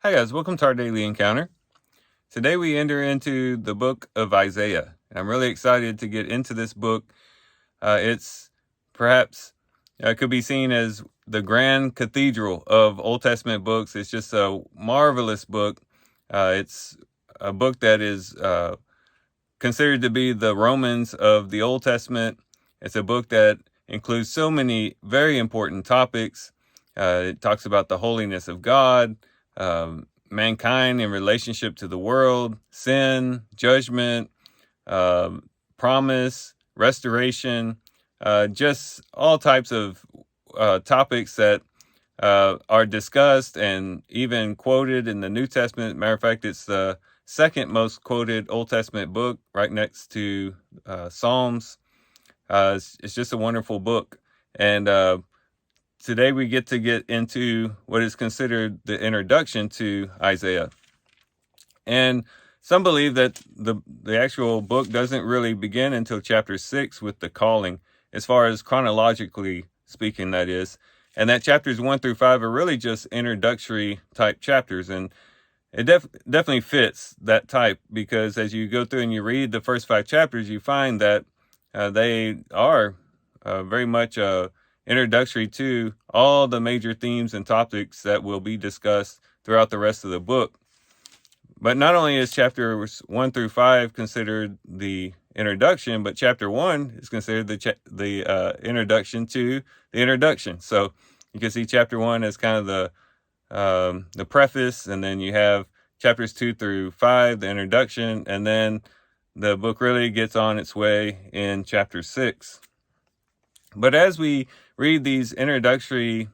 Hi guys, welcome to our daily encounter. Today we enter into the book of Isaiah. I'm really excited to get into this book. It's perhaps could be seen as the grand cathedral of Old Testament books. It's just a marvelous book. It's a book that is considered to be the Romans of the Old Testament. It's a book that includes so many very important topics. It talks about the holiness of God, mankind in relationship to the world, sin, judgment, uh, promise, restoration, just all types of topics that are discussed and even quoted in the New Testament. Matter of fact, it's the second most quoted Old Testament book, right next to Psalms. It's just a wonderful book. And today we get to get into what is considered the introduction to Isaiah. And some believe that the actual book doesn't really begin until chapter 6 with the calling, as far as chronologically speaking, that is. And that chapters 1 through 5 are really just introductory type chapters. And it definitely fits that type, because as you go through and you read the first 5 chapters, you find that they are very much introductory to all the major themes and topics that will be discussed throughout the rest of the book. But not only is chapters 1 through 5 considered the introduction, but chapter 1 is considered the introduction to the introduction. So you can see chapter 1 as kind of the preface, and then you have chapters 2 through 5, the introduction, and then the book really gets on its way in chapter 6. But as we read these introductory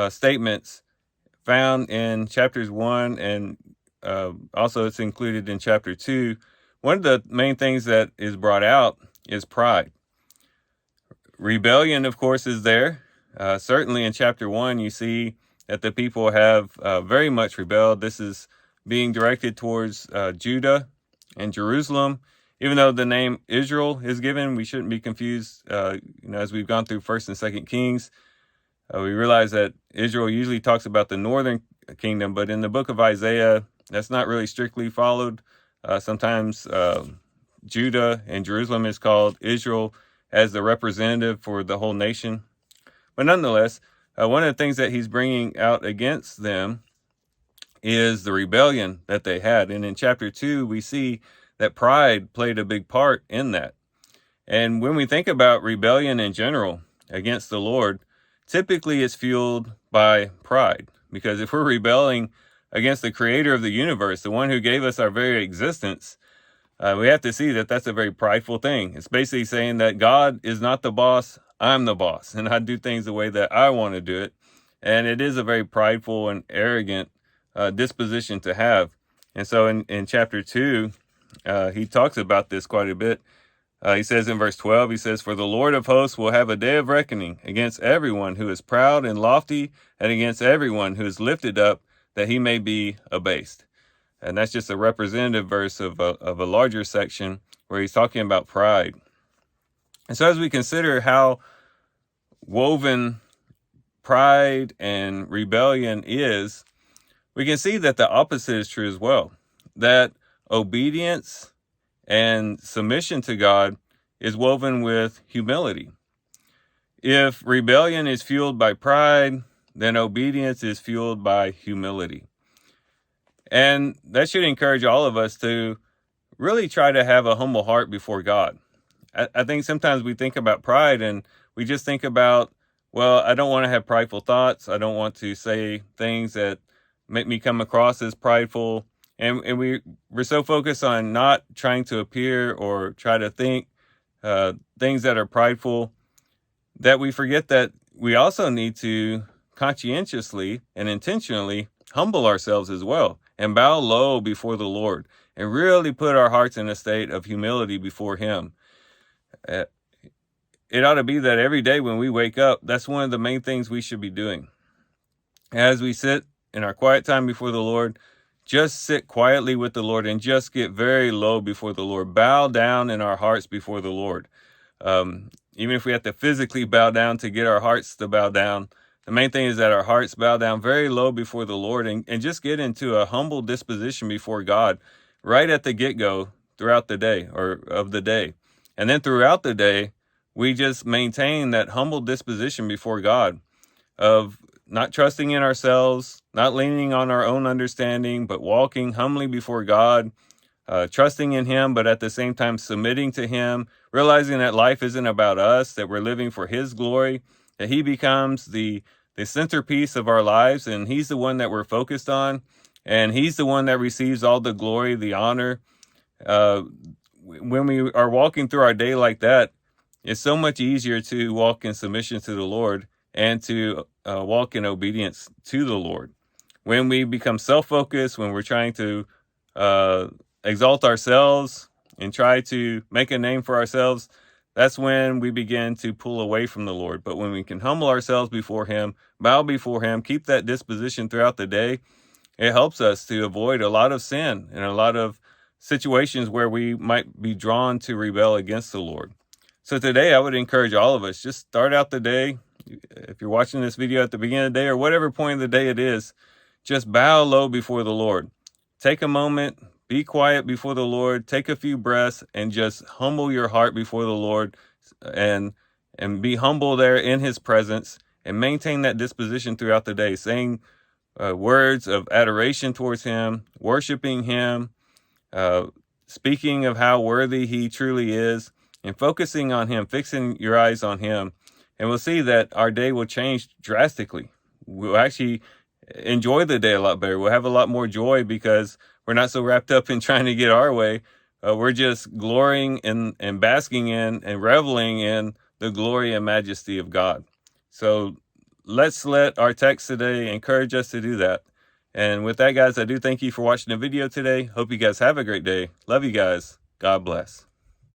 statements found in chapters 1 and also it's included in chapter 2, one of the main things that is brought out is pride. Rebellion, of course, is there. Certainly in chapter 1, you see that the people have very much rebelled. This is being directed towards Judah and Jerusalem. Even though the name Israel is given, we shouldn't be confused. As we've gone through 1st and 2nd Kings, we realize that Israel usually talks about the northern kingdom, but in the book of Isaiah, that's not really strictly followed. Sometimes Judah and Jerusalem is called Israel as the representative for the whole nation. But nonetheless, one of the things that he's bringing out against them is the rebellion that they had. And in chapter 2, we see that pride played a big part in that. And when we think about rebellion in general against the Lord, typically it's fueled by pride. Because if we're rebelling against the creator of the universe, the one who gave us our very existence, we have to see that that's a very prideful thing. It's basically saying that God is not the boss, I'm the boss, and I do things the way that I want to do it. And it is a very prideful and arrogant disposition to have. And so in chapter 2, he talks about this quite a bit. He says in verse 12, he says, "For the Lord of hosts will have a day of reckoning against everyone who is proud and lofty, and against everyone who is lifted up, that he may be abased." And that's just a representative verse of a larger section where he's talking about pride. And so as we consider how woven pride and rebellion is, we can see that the opposite is true as well. That obedience and submission to God is woven with humility. If rebellion is fueled by pride, then obedience is fueled by humility. And that should encourage all of us to really try to have a humble heart before God. I think sometimes we think about pride and we just think about, well, I don't want to have prideful thoughts. I don't want to say things that make me come across as prideful. And we're so focused on not trying to appear or try to think things that are prideful that we forget that we also need to conscientiously and intentionally humble ourselves as well and bow low before the Lord and really put our hearts in a state of humility before Him. It ought to be that every day when we wake up, that's one of the main things we should be doing. As we sit in our quiet time before the Lord, just sit quietly with the Lord and just get very low before the Lord. Bow down in our hearts before the Lord. Even if we have to physically bow down to get our hearts to bow down, The main thing is that our hearts bow down very low before the Lord and just get into a humble disposition before God right at the get-go throughout the day or of the day. And then throughout the day, we just maintain that humble disposition before God of not trusting in ourselves, not leaning on our own understanding, but walking humbly before God, trusting in Him, but at the same time submitting to Him, realizing that life isn't about us, that we're living for His glory, that He becomes the centerpiece of our lives, and He's the one that we're focused on, and He's the one that receives all the glory, the honor. When we are walking through our day like that, it's so much easier to walk in submission to the Lord and to walk in obedience to the Lord. When we become self-focused, when we're trying to exalt ourselves and try to make a name for ourselves, that's when we begin to pull away from the Lord. But when we can humble ourselves before Him, bow before Him, keep that disposition throughout the day, it helps us to avoid a lot of sin and a lot of situations where we might be drawn to rebel against the Lord. So today I would encourage all of us, just start out the day. If you're watching this video at the beginning of the day or whatever point of the day it is, just bow low before the Lord. Take a moment, be quiet before the Lord, take a few breaths, and just humble your heart before the Lord and be humble there in His presence, and maintain that disposition throughout the day, saying words of adoration towards Him, worshiping Him, speaking of how worthy He truly is, and focusing on Him, fixing your eyes on Him. And we'll see that our day will change drastically. We'll actually enjoy the day a lot better. We'll have a lot more joy because we're not so wrapped up in trying to get our way. We're just glorying and basking in and reveling in the glory and majesty of God. So let's let our text today encourage us to do that. And with that, guys, I do thank you for watching the video today. Hope you guys have a great day. Love you guys. God bless.